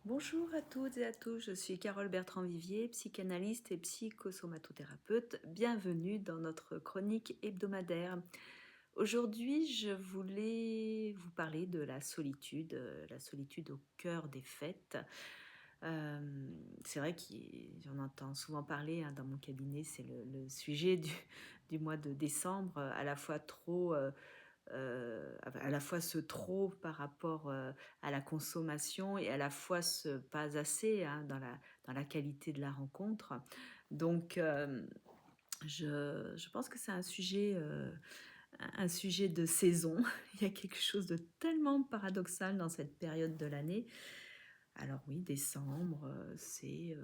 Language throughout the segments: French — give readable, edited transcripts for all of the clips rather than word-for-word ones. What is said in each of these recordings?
Bonjour à toutes et à tous, je suis Carole Bertrand-Vivier, psychanalyste et psychosomatothérapeute. Bienvenue dans notre chronique hebdomadaire. Aujourd'hui, je voulais vous parler de la solitude au cœur des fêtes. C'est vrai j'en entends souvent parler dans mon cabinet, c'est le sujet du mois de décembre, à la fois ce trop par rapport à la consommation et à la fois ce pas assez dans la qualité de la rencontre. Donc, je pense que c'est un sujet de saison. Il y a quelque chose de tellement paradoxal dans cette période de l'année. Alors oui, décembre, c'est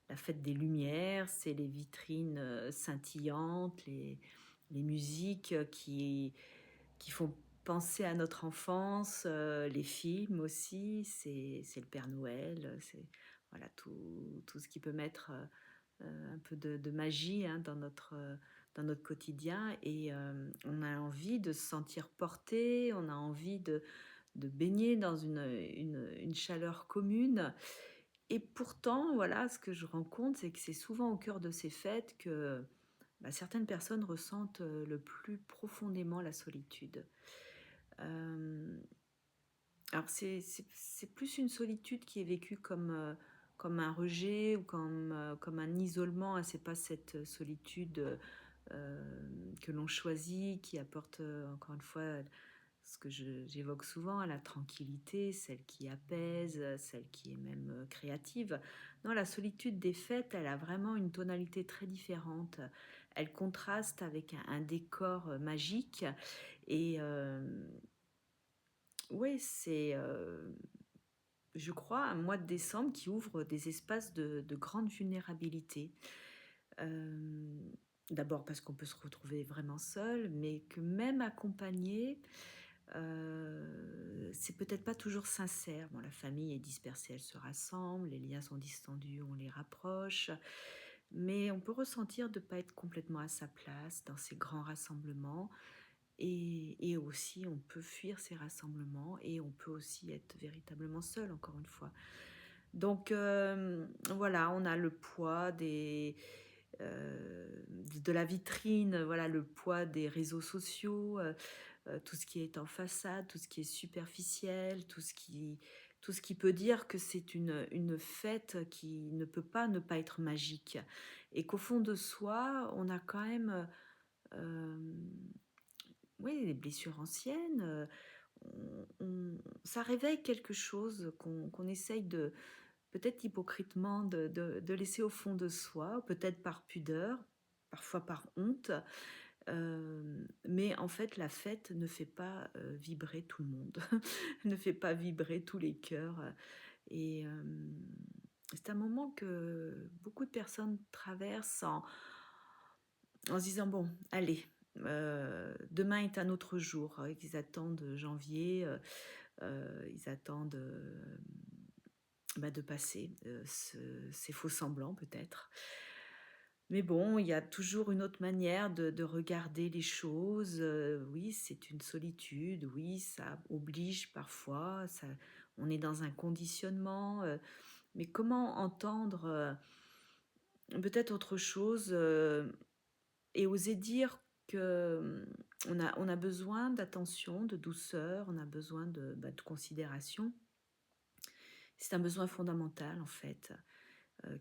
la fête des lumières, c'est les vitrines scintillantes, les musiques qui font penser à notre enfance, les films aussi, c'est le Père Noël, c'est voilà tout ce qui peut mettre un peu de magie dans notre quotidien et on a envie de se sentir porté, on a envie de baigner dans une chaleur commune. Et pourtant, voilà, ce que je rencontre, c'est que c'est souvent au cœur de ces fêtes que certaines personnes ressentent le plus profondément la solitude. Euh, alors c'est plus une solitude qui est vécue comme un rejet ou comme un isolement, hein. C'est pas cette solitude que l'on choisit, qui apporte encore une fois ce que j'évoque souvent, hein, la tranquillité, celle qui apaise, celle qui est même créative. Non, la solitude des fêtes, elle a vraiment une tonalité très différente. Elle contraste avec un décor magique et oui, c'est, je crois, un mois de décembre qui ouvre des espaces de grande vulnérabilité. Euh, D'abord parce qu'on peut se retrouver vraiment seul, mais que même accompagné, c'est peut-être pas toujours sincère. Bon, la famille est dispersée, elle se rassemble, les liens sont distendus, on les rapproche, mais on peut ressentir de ne pas être complètement à sa place dans ces grands rassemblements. Et aussi, on peut fuir ces rassemblements et on peut aussi être véritablement seul, encore une fois. Donc voilà, on a le poids de la vitrine, voilà, le poids des réseaux sociaux, tout ce qui est en façade, tout ce qui est superficiel, tout ce qui peut dire que c'est une fête qui ne peut pas ne pas être magique. Et qu'au fond de soi, on a quand même oui, des blessures anciennes. Ça réveille quelque chose qu'on essaye de, peut-être hypocritement, de laisser au fond de soi, peut-être par pudeur, parfois par honte. Mais en fait, la fête ne fait pas vibrer tout le monde, ne fait pas vibrer tous les cœurs. Et c'est un moment que beaucoup de personnes traversent en se disant, bon, allez, demain est un autre jour. Ils attendent janvier, ils attendent de passer ces faux semblants peut-être. Mais bon, il y a toujours une autre manière de regarder les choses. Oui, c'est une solitude, oui, ça oblige parfois, on est dans un conditionnement. Mais comment entendre peut-être autre chose et oser dire que on a besoin d'attention, de douceur, on a besoin de considération. C'est un besoin fondamental en fait,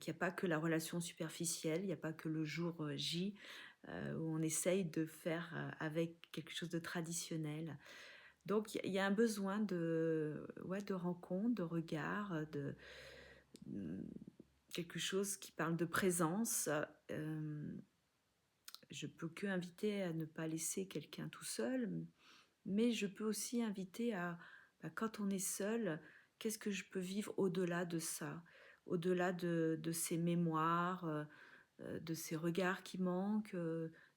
qu'il n'y a pas que la relation superficielle, il n'y a pas que le jour J où on essaye de faire avec quelque chose de traditionnel. Donc il y a un besoin ouais, de rencontre, de regard, mm, quelque chose qui parle de présence. Je peux que inviter à ne pas laisser quelqu'un tout seul, mais je peux aussi inviter à, quand on est seul, qu'est-ce que je peux vivre au-delà de ça, au-delà de ces mémoires, de ces regards qui manquent,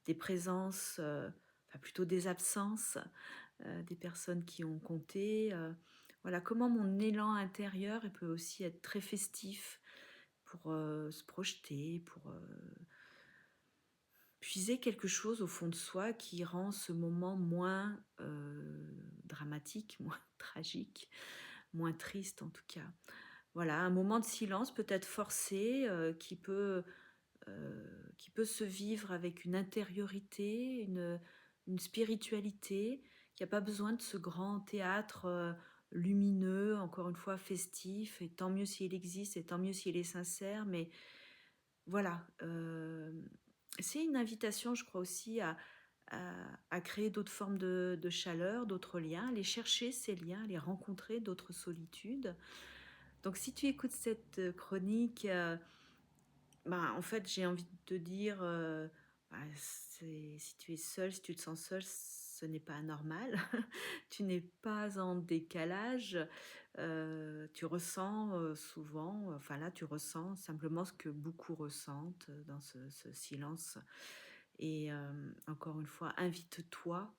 des présences, enfin plutôt des absences, des personnes qui ont compté. Voilà, comment mon élan intérieur il peut aussi être très festif pour se projeter, pour puiser quelque chose au fond de soi qui rend ce moment moins dramatique, moins tragique, moins triste en tout cas. voilà, un moment de silence peut-être forcé, qui peut se vivre avec une intériorité, une spiritualité, qui a pas besoin de ce grand théâtre, lumineux, encore une fois festif, et tant mieux s'il existe et tant mieux s'il est sincère, mais voilà, c'est une invitation, je crois aussi à créer d'autres formes de chaleur, d'autres liens, aller chercher ces liens, aller rencontrer d'autres solitudes. Donc si tu écoutes cette, chronique, bah, en fait, j'ai envie de te dire, bah, c'est si tu es seul, si tu te sens seul, ce n'est pas anormal. Tu n'es pas en décalage, tu ressens, souvent, enfin là, tu ressens simplement ce que beaucoup ressentent, dans ce silence, et encore une fois, invite-toi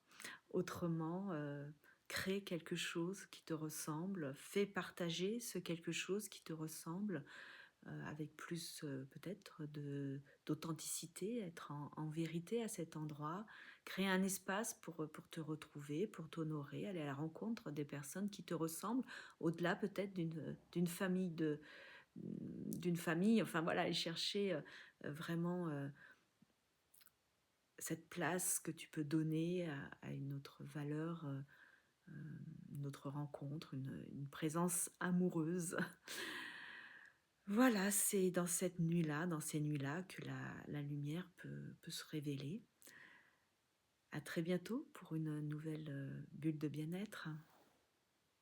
autrement, crée quelque chose qui te ressemble, fais partager ce quelque chose qui te ressemble, avec plus, peut-être d'authenticité, être en vérité à cet endroit, créer un espace pour te retrouver, pour t'honorer, aller à la rencontre des personnes qui te ressemblent, au-delà peut-être d'une famille d'une famille, enfin voilà, aller chercher, vraiment, cette place que tu peux donner à une autre valeur, une autre rencontre, une présence amoureuse. Voilà, c'est dans cette nuit-là, dans ces nuits-là que la lumière peut se révéler. À très bientôt pour une nouvelle bulle de bien-être.